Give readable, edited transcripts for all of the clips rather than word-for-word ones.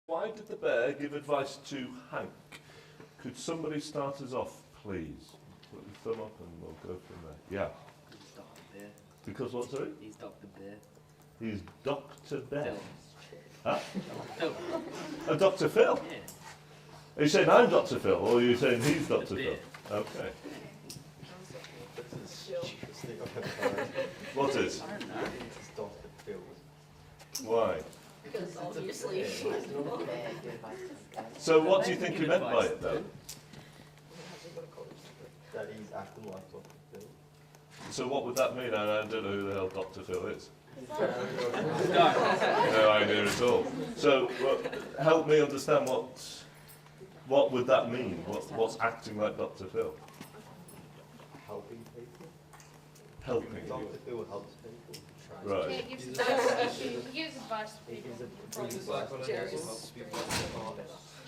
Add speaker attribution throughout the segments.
Speaker 1: Why did the bear give advice to Hank? Could somebody start us off, please? Put your thumb up and we'll go from there. Yeah.
Speaker 2: He's Dr. Bear.
Speaker 1: Because what, sorry?
Speaker 2: He's Dr. Bear.
Speaker 1: He's Dr. Bear.
Speaker 2: Phil.
Speaker 1: Huh?
Speaker 2: Phil.
Speaker 1: Oh, Dr. Phil?
Speaker 2: Yeah.
Speaker 1: Are you saying I'm Dr. Phil, or are you saying he's Dr.
Speaker 2: The
Speaker 1: Phil?
Speaker 2: bear.
Speaker 1: Okay. What is?
Speaker 2: I don't know.
Speaker 3: It's Dr. Phil.
Speaker 1: Why?
Speaker 4: Because obviously
Speaker 1: So what do you think you meant by it, though?
Speaker 3: That he's acting like Dr. Phil.
Speaker 1: So what would that mean? I don't know who the hell Dr. Phil is.
Speaker 2: No.
Speaker 1: No idea at all. So help me understand what would that mean? What's acting like Dr. Phil?
Speaker 3: Helping people.
Speaker 1: Helping
Speaker 3: Dr.
Speaker 1: you.
Speaker 3: Phil helps people.
Speaker 1: Right.
Speaker 4: he gives advice. He gives advice to
Speaker 3: He
Speaker 4: people
Speaker 3: gives
Speaker 4: from
Speaker 3: advice.
Speaker 4: Jerry's.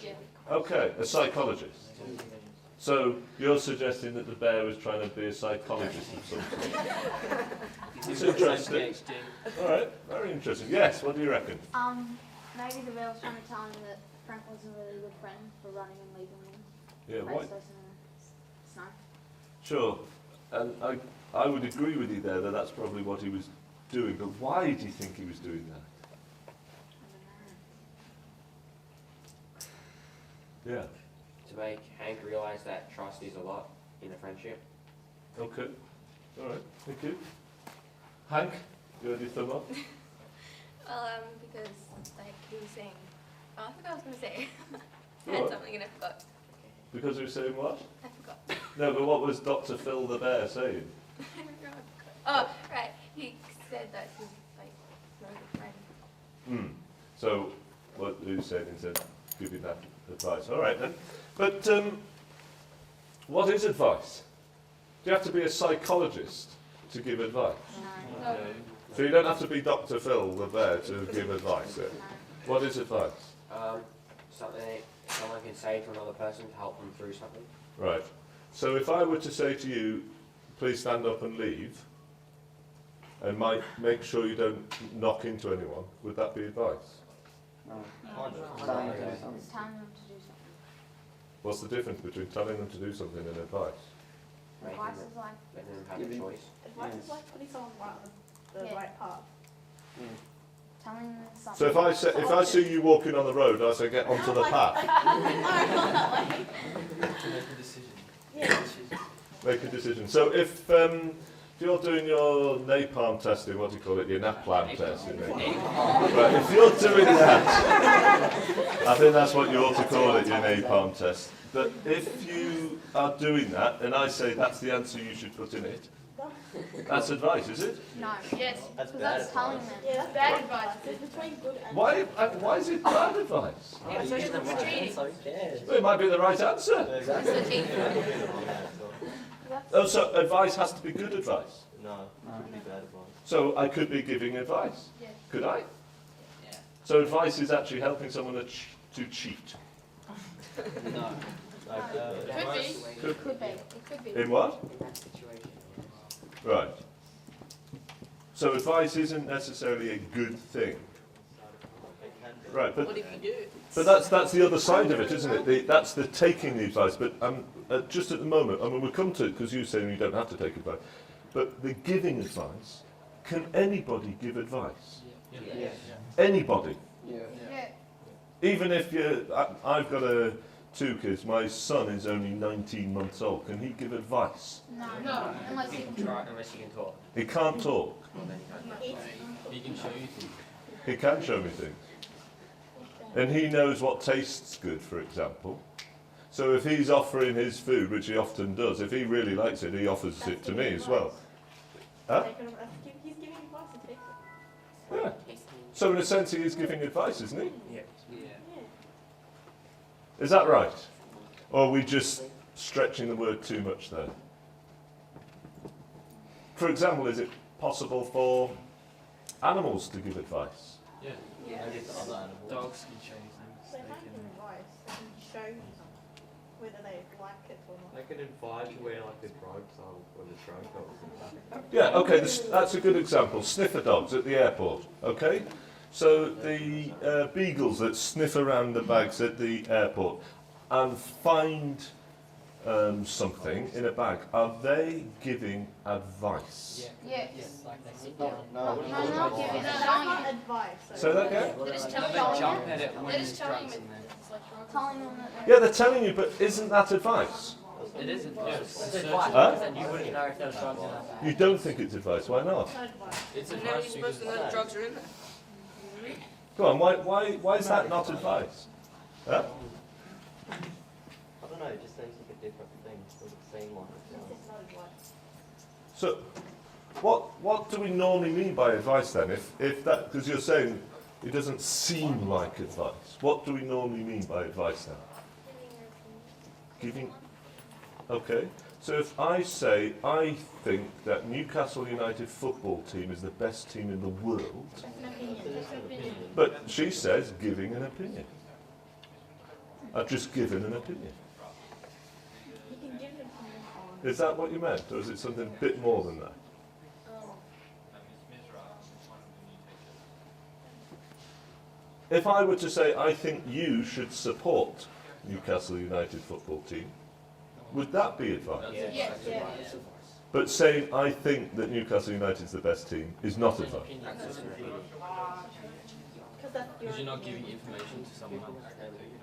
Speaker 4: Yeah.
Speaker 1: Okay, a psychologist. So you're suggesting that the bear was trying to be a psychologist of some sort. It's interesting. All right, very interesting. Yes, what do you reckon?
Speaker 5: Maybe the bear was trying to tell him that Frank wasn't a really good friend for running and leaving him.
Speaker 1: Yeah,
Speaker 5: Place
Speaker 1: why?
Speaker 5: us in the snow.
Speaker 1: Sure. And I would agree with you there that that's probably what he was doing. But why do you think he was doing that?
Speaker 5: I don't know.
Speaker 1: Yeah.
Speaker 6: To make Hank realise that trust is a lot in a friendship.
Speaker 1: Okay. All right. Thank you. Hank, you had your thumb up?
Speaker 7: Well, because like he was saying, oh, I forgot what I was going to say. I
Speaker 1: What?
Speaker 7: had something and I forgot.
Speaker 1: Because he was saying what?
Speaker 7: I forgot.
Speaker 1: No, but what was Dr. Phil the bear saying?
Speaker 7: I forgot. Oh, right. He said that he was like not a good friend.
Speaker 1: Hmm. So what you said instead giving that advice. All right then. But what is advice? Do you have to be a psychologist to give advice?
Speaker 5: No.
Speaker 7: No.
Speaker 1: So you don't have to be Dr. Phil the bear to give advice then?
Speaker 5: No.
Speaker 1: What is advice?
Speaker 6: Something someone can say to another person to help them through something.
Speaker 1: Right. So if I were to say to you, please stand up and leave, and make sure you don't knock into anyone, would that be advice?
Speaker 5: It's telling them to do something.
Speaker 1: What's the difference between telling them to do something and advice?
Speaker 6: Making
Speaker 5: Advice
Speaker 6: them,
Speaker 5: is like,
Speaker 6: letting them have a choice.
Speaker 8: Advice is like putting someone right on the
Speaker 5: Yeah.
Speaker 8: right path.
Speaker 5: telling them something.
Speaker 1: So if I see you walking on the road, I say get onto the path.
Speaker 8: Yeah.
Speaker 1: Make a decision. So if you're doing your napalm testing, what do you call it? Your napalm testing. Right, if you're doing that, I think that's what you ought to call it, your napalm test. But if you are doing that, and I say that's the answer you should put in it, that's advice, is it?
Speaker 5: No.
Speaker 4: Yes.
Speaker 3: That's
Speaker 5: Because
Speaker 3: bad
Speaker 5: that's telling
Speaker 3: advice.
Speaker 5: them.
Speaker 8: Yeah, that's
Speaker 4: Bad
Speaker 8: bad
Speaker 4: advice.
Speaker 8: It's between good and
Speaker 1: Why is it bad advice?
Speaker 4: Yeah, so it's cheating.
Speaker 1: Well, it might be the right answer.
Speaker 3: Exactly.
Speaker 4: It's cheating.
Speaker 1: Oh, so advice has to be good advice.
Speaker 3: No, it could be bad advice.
Speaker 1: So I could be giving advice.
Speaker 4: Yes.
Speaker 1: Could I?
Speaker 2: Yeah.
Speaker 1: So advice is actually helping someone to cheat.
Speaker 2: No.
Speaker 3: Like,
Speaker 4: Could be.
Speaker 5: Could be.
Speaker 4: It could be.
Speaker 1: In what?
Speaker 6: In that situation.
Speaker 1: Right. So advice isn't necessarily a good thing.
Speaker 3: it can be.
Speaker 1: Right,
Speaker 4: What if you do?
Speaker 1: but that's the other side of it, isn't it? That's the taking the advice. But just at the moment, I mean, we'll come to it because you're saying you don't have to take advice. But the giving advice, can anybody give advice?
Speaker 6: Yes.
Speaker 1: Anybody.
Speaker 5: Yeah.
Speaker 1: Even if I've got two kids. My son is only 19 months old. Can he give advice?
Speaker 5: No.
Speaker 4: No.
Speaker 5: Unless
Speaker 6: You
Speaker 5: you
Speaker 6: can
Speaker 5: can.
Speaker 6: try unless you can talk.
Speaker 1: He can't talk.
Speaker 2: He can show you things.
Speaker 1: He can show me things. And he knows what tastes good, for example. So if he's offering his food, which he often does, if he really likes it, he offers it to me as well. Huh?
Speaker 8: He's giving advice and take it.
Speaker 1: Yeah. So in a sense, he is giving advice, isn't he?
Speaker 6: Yeah.
Speaker 2: Yeah.
Speaker 1: Is that right? Or are we just stretching the word too much there? For example, is it possible for animals to give advice?
Speaker 2: Yeah.
Speaker 3: Maybe it's other animals.
Speaker 2: Dogs can show you things.
Speaker 8: They can't give advice. They can show you something, whether they like it or not.
Speaker 3: They can advise you where like the drugs are, where the drug dogs and that.
Speaker 1: Yeah, okay, that's a good example. Sniffer dogs at the airport, okay? So the beagles that sniff around the bags at the airport and find something in a bag, are they giving advice?
Speaker 4: Yes.
Speaker 2: Like they sit down.
Speaker 5: No, not giving.
Speaker 8: That's not advice.
Speaker 1: Say that again?
Speaker 4: They're just
Speaker 2: They
Speaker 4: telling
Speaker 2: jump
Speaker 4: you.
Speaker 2: at it when
Speaker 4: They're
Speaker 2: there's
Speaker 4: just telling
Speaker 2: drugs
Speaker 4: you
Speaker 2: in there.
Speaker 4: it's like drugs.
Speaker 5: Telling them that
Speaker 1: Yeah, they're telling you, but isn't that advice?
Speaker 2: It is advice.
Speaker 6: It's
Speaker 2: Search
Speaker 6: advice,
Speaker 2: it.
Speaker 1: Huh?
Speaker 6: because then you wouldn't know if there was drugs in that bag.
Speaker 1: You don't think it's advice? Why not?
Speaker 8: It's not advice.
Speaker 2: It's
Speaker 9: And now
Speaker 2: advice
Speaker 9: you're supposed to know
Speaker 2: because
Speaker 9: the drugs are in there.
Speaker 1: Go on, why is that not advice? Huh?
Speaker 3: I don't know, it just seems like a different thing. Doesn't seem like it.
Speaker 8: It's not advice.
Speaker 1: So, what do we normally mean by advice then? If that, because you're saying it doesn't seem like advice. What do we normally mean by advice then? Giving. Okay. So if I say I think that Newcastle United football team is the best team in the world,
Speaker 8: That's an opinion.
Speaker 1: but she says giving an opinion. I've just given an opinion.
Speaker 8: You can give an opinion on.
Speaker 1: Is that what you meant, or is it something a bit more than that? If I were to say I think you should support Newcastle United football team, would that be advice?
Speaker 2: that's
Speaker 4: Yes.
Speaker 2: advice.
Speaker 8: Yeah.
Speaker 2: It's advice.
Speaker 1: But saying I think that Newcastle United is the best team is not advice.
Speaker 8: Because that's your
Speaker 2: Because you're not
Speaker 8: opinion.
Speaker 2: giving information to someone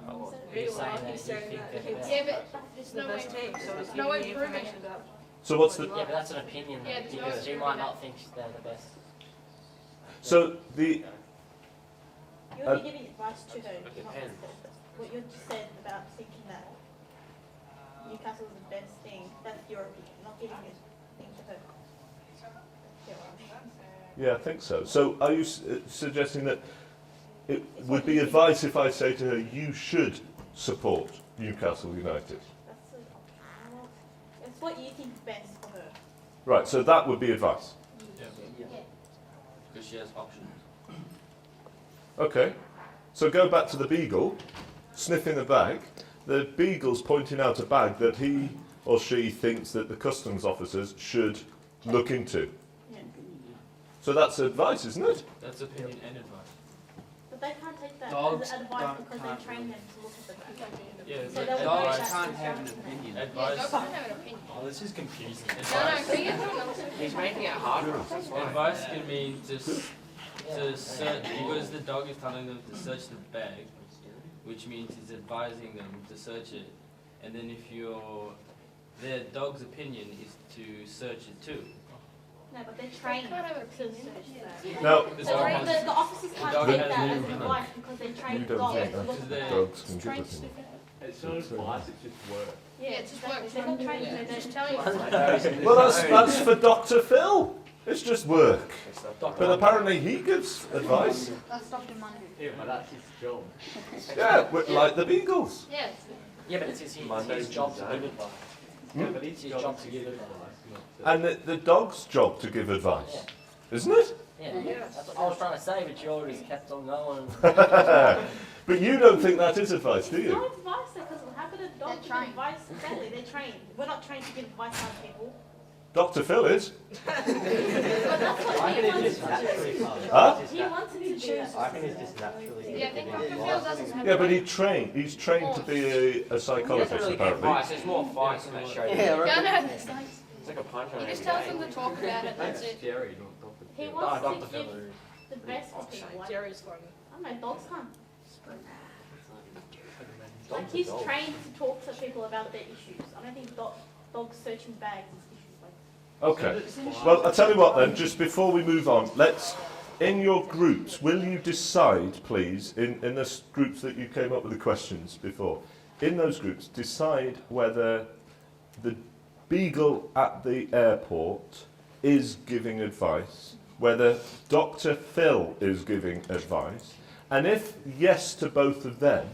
Speaker 2: else.
Speaker 6: You're saying that
Speaker 9: He's
Speaker 6: you
Speaker 9: saying
Speaker 6: think
Speaker 9: that
Speaker 6: they're the
Speaker 9: he's
Speaker 6: best.
Speaker 4: Yeah, but there's
Speaker 9: the
Speaker 4: no way.
Speaker 9: best team, so he's
Speaker 4: no way
Speaker 9: giving you
Speaker 4: proving
Speaker 9: information about.
Speaker 1: So what's the
Speaker 6: Yeah, but that's an opinion
Speaker 4: Yeah,
Speaker 6: then,
Speaker 4: there's no
Speaker 6: because she
Speaker 4: proving
Speaker 6: might
Speaker 4: that.
Speaker 6: not think they're the best.
Speaker 1: so the
Speaker 8: You're only giving advice to her. Not
Speaker 6: Depends.
Speaker 8: what you just said about thinking that Newcastle is the best thing. That's your opinion. Not giving it thing to her. Yeah, what I mean.
Speaker 1: yeah, I think so. So are you suggesting that it would be advice if I say to her you should support Newcastle United?
Speaker 8: It's what you think is best for her.
Speaker 1: Right. So that would be advice.
Speaker 2: Yeah. Because she has options.
Speaker 1: Okay. So go back to the beagle, sniffing the bag. The beagle's pointing out a bag that he or she thinks that the customs officers should look into.
Speaker 8: Yeah.
Speaker 1: So that's advice, isn't it?
Speaker 2: That's opinion and advice.
Speaker 8: But they can't take that
Speaker 2: Dogs
Speaker 8: as advice
Speaker 2: don't-
Speaker 8: because
Speaker 2: can't
Speaker 8: they train
Speaker 2: really.
Speaker 8: them to look at the bag.
Speaker 2: Yeah,
Speaker 8: So
Speaker 2: but
Speaker 8: they would know
Speaker 2: dogs
Speaker 8: that's
Speaker 2: can't have an
Speaker 8: instruction.
Speaker 2: opinion.
Speaker 4: Yeah,
Speaker 2: Advice.
Speaker 4: dogs don't have an opinion.
Speaker 2: Oh, this is confusing.
Speaker 4: No,
Speaker 2: Advice.
Speaker 4: can you get through another
Speaker 6: He's making it hard for us, that's why.
Speaker 2: Advice can mean just to search, because the dog is telling them to search the bag, which means he's advising them to search it. And then if their dog's opinion is to search it too.
Speaker 8: No, but they're trained
Speaker 4: can't have an
Speaker 8: to
Speaker 4: opinion.
Speaker 8: search that.
Speaker 1: Now,
Speaker 2: The
Speaker 8: So
Speaker 2: dog
Speaker 8: the,
Speaker 2: has-
Speaker 8: the officers can't
Speaker 2: dog
Speaker 8: take
Speaker 2: has
Speaker 8: that
Speaker 2: no
Speaker 8: as
Speaker 2: opinion.
Speaker 8: advice because they train
Speaker 1: you
Speaker 8: the
Speaker 1: don't
Speaker 8: dogs
Speaker 1: think
Speaker 8: to look at the
Speaker 1: that
Speaker 8: bag.
Speaker 1: dogs can give
Speaker 4: Trained
Speaker 1: opinion.
Speaker 3: It's not advice, it's just work.
Speaker 4: Yeah, it's just work.
Speaker 8: They're not trained,
Speaker 4: Yeah,
Speaker 8: so
Speaker 4: just
Speaker 8: they're
Speaker 4: telling you.
Speaker 1: Well, that's for Dr. Phil. It's just work.
Speaker 6: Dr.
Speaker 1: But apparently he gives advice.
Speaker 5: that's Dr. Monday.
Speaker 3: Yeah, but that's his job.
Speaker 1: Yeah, like the beagles.
Speaker 4: Yeah.
Speaker 6: Yeah, but it's his job to give advice.
Speaker 3: Yeah, but
Speaker 6: It's his job to give advice.
Speaker 1: And the dog's job to give advice, isn't it?
Speaker 6: Yeah, that's what I was trying to say, but you always kept on going.
Speaker 1: But you don't think that is advice, do
Speaker 8: It's
Speaker 1: you?
Speaker 8: not advice because how could a dog
Speaker 5: They're
Speaker 8: give
Speaker 5: trained.
Speaker 8: advice? Exactly, they're trained. We're not trained to give advice to other people.
Speaker 1: Dr. Phil is.
Speaker 8: But that's what
Speaker 3: I
Speaker 8: he
Speaker 3: reckon
Speaker 8: wants
Speaker 3: it's just naturally comes.
Speaker 1: Huh?
Speaker 8: He wanted to do that.
Speaker 3: I reckon it's just naturally.
Speaker 4: Yeah, I think Dr. Phil doesn't have.
Speaker 1: Yeah, but he's trained to be a
Speaker 6: He doesn't
Speaker 1: psychologist,
Speaker 6: really give
Speaker 1: apparently.
Speaker 6: advice, it's more fights than that show.
Speaker 4: Yeah, no, it's like,
Speaker 6: It's like a punch on
Speaker 4: he just
Speaker 6: every
Speaker 4: tells
Speaker 6: game.
Speaker 4: them to talk about it, that's it.
Speaker 3: Jerry, not Dr.
Speaker 8: He
Speaker 3: Phil.
Speaker 8: wants
Speaker 6: Dr.
Speaker 8: to
Speaker 6: Phil.
Speaker 8: give the best for people. Like,
Speaker 9: Jerry's funny.
Speaker 8: I don't know, dogs can't.
Speaker 3: Dogs
Speaker 8: Like
Speaker 3: are
Speaker 8: he's
Speaker 3: dogs.
Speaker 8: trained to talk to people about their issues. I don't think dogs searching bags is issues like.
Speaker 1: Okay. Well, I'll tell you what then, just before we move on, in your groups, will you decide, please, in the groups that you came up with the questions before, in those groups, decide whether the beagle at the airport is giving advice, whether Dr. Phil is giving advice, and if yes to both of them,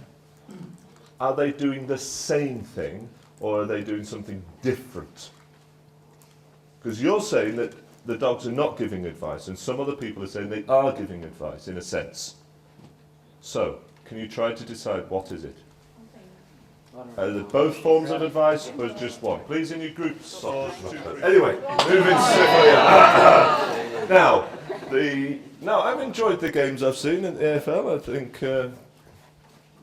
Speaker 1: are they doing the same thing or are they doing something different? Because you're saying that the dogs are not giving advice, and some other people are saying they are giving advice, in a sense. So, can you try to decide what is it? Are there both forms of advice, or just one? Please, in your groups. Anyway, moving swiftly on. Now, the No, I've enjoyed the games I've seen in the AFL. I think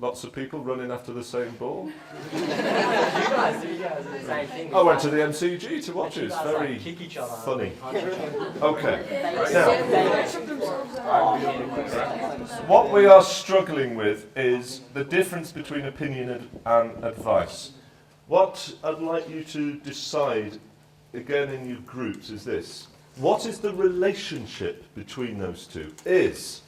Speaker 1: lots of people running after the same ball.
Speaker 6: You guys do the same thing.
Speaker 1: I went to the MCG to watch it. It's very
Speaker 6: kick each other.
Speaker 1: funny. Okay. Now, what we are struggling with is the difference between opinion and advice. What I'd like you to decide, again in your groups, is this. What is the relationship between those two? If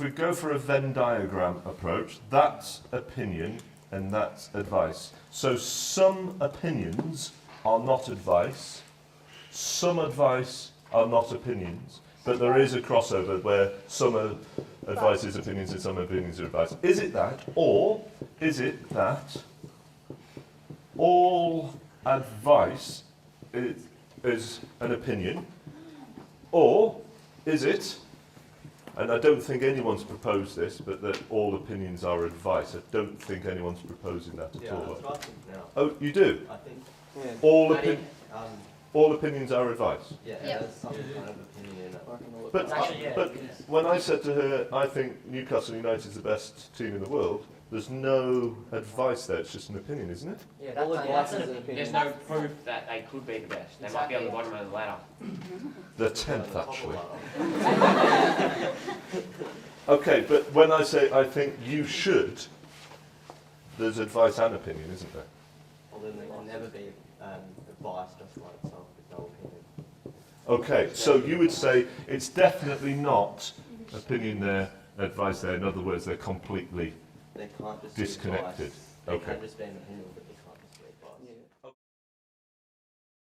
Speaker 1: we go for a Venn diagram approach, that's opinion and that's advice. So some opinions are not advice, some advice are not opinions, but there is a crossover where some advice is opinions and some opinions are advice. Is it that, or is it that all advice is an opinion, or is it, and I don't think anyone's proposed this, but that all opinions are advice. I don't think anyone's proposing that at all.
Speaker 3: That's what I think now.
Speaker 1: Oh, you do?
Speaker 3: I think,
Speaker 1: All opinions are advice.
Speaker 3: yeah,
Speaker 4: Yeah.
Speaker 3: there's some kind of opinion in it.
Speaker 1: But,
Speaker 6: Actually, yeah,
Speaker 1: but when I said to her, I think Newcastle United is the best team in the world, there's no advice there, it's just an opinion, isn't it?
Speaker 6: Yeah,
Speaker 3: All advice
Speaker 6: that's
Speaker 3: is
Speaker 6: an
Speaker 3: an
Speaker 6: opinion.
Speaker 3: opinion.
Speaker 6: There's no proof that they could be the best. They might be on the bottom of the ladder.
Speaker 1: The 10th, actually. Okay, but when I say I think you should, there's advice and opinion, isn't there?
Speaker 3: Well, then there can never be advice just by itself with no opinion.
Speaker 1: Okay, so you would say it's definitely not opinion there, advice there. In other words, they're completely
Speaker 3: They can't just be
Speaker 1: disconnected.
Speaker 3: advice. They
Speaker 1: Okay.
Speaker 3: can just be an opinion, but